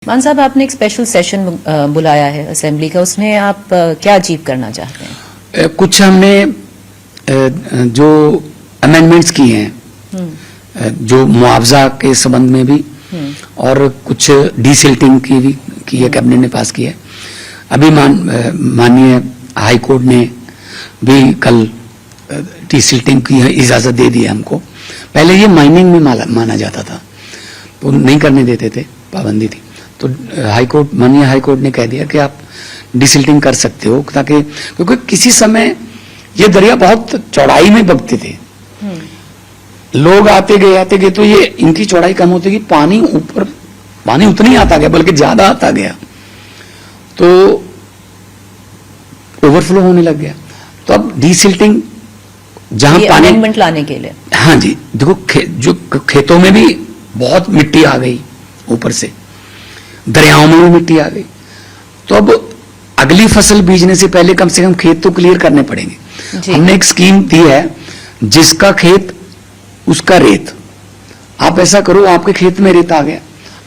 मान साहब, आपने एक स्पेशल सेशन बुलाया है असेंबली का, उसमें आप क्या अचीव करना चाहते हैं? कुछ हमने जो अमेंडमेंट्स किए हैं जो मुआवजा के संबंध में भी और कुछ डीसिल्टिंग की भी की है, कैबिनेट ने पास की है। अभी माननीय हाई कोर्ट ने भी कल डीसिल्टिंग की इजाजत दे दी है हमको। पहले ये माइनिंग में माना जाता था, तो नहीं करने देते थे, पाबंदी थी। तो माननीय हाई कोर्ट ने कह दिया कि आप डिसिल्टिंग कर सकते हो, ताकि क्योंकि किसी समय ये दरिया बहुत चौड़ाई में बगते थे, लोग आते गए तो ये इनकी चौड़ाई कम होती गई, पानी उतना ही आता गया, बल्कि ज्यादा आता गया, तो ओवरफ्लो होने लग गया। तो अब डिसिल्टिंग जहां पानी अमेंडमेंट लाने के लिए, हाँ जी, देखो जो खेतों में भी बहुत मिट्टी आ गई, ऊपर से दरियाओं में भी मिट्टी आ गई, तो अब अगली फसल बीजने से पहले कम से कम खेत तो क्लियर करने पड़ेंगे। हमने एक स्कीम दी है, जिसका खेत उसका रेत। आप ऐसा करो, आपके खेत में रेत आ गया,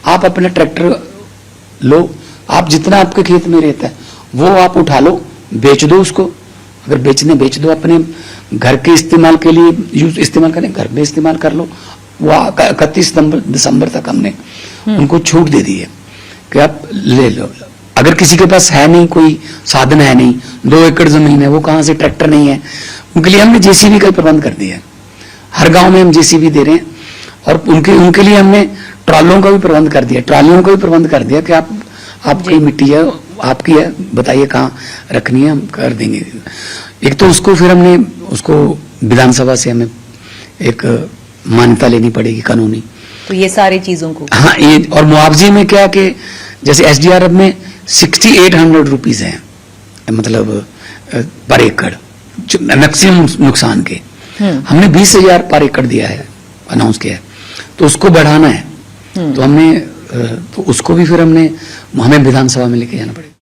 आप अपना ट्रैक्टर लो, आप जितना आपके खेत में रेत है वो आप उठा लो, बेच दो उसको। अगर बेच दो, अपने घर के इस्तेमाल के लिए इस्तेमाल करें, घर में इस्तेमाल कर लो। वो 31 दिसंबर तक हमने उनको छूट दे दी है कि आप ले लो। अगर किसी के पास है नहीं, कोई साधन है नहीं, 2 एकड़ जमीन है, वो कहां से, ट्रैक्टर नहीं है, उनके लिए हमने जेसीबी का प्रबंध कर दिया है। हर गांव में हम जेसीबी दे रहे हैं, और उनके लिए हमने ट्रॉलों का भी प्रबंध कर दिया, ट्रॉलियों का भी प्रबंध कर दिया कि आपकी मिट्टी है, आपकी है, बताइए कहाँ रखनी है, हम कर देंगे। एक तो फिर हमने उसको विधानसभा से हमें एक मान्यता लेनी पड़ेगी कानूनी, तो ये सारी चीजों को, हाँ, ये और मुआवजे में क्या कि जैसे एसडीआरएफ में 6800 रुपीज है, मतलब पर एकड़ मैक्सिमम नुकसान के। हमने 20,000 पर एकड़ दिया है, अनाउंस किया है, तो उसको बढ़ाना है। तो हमने तो उसको भी फिर हमें विधानसभा में लेके जाना पड़ेगा।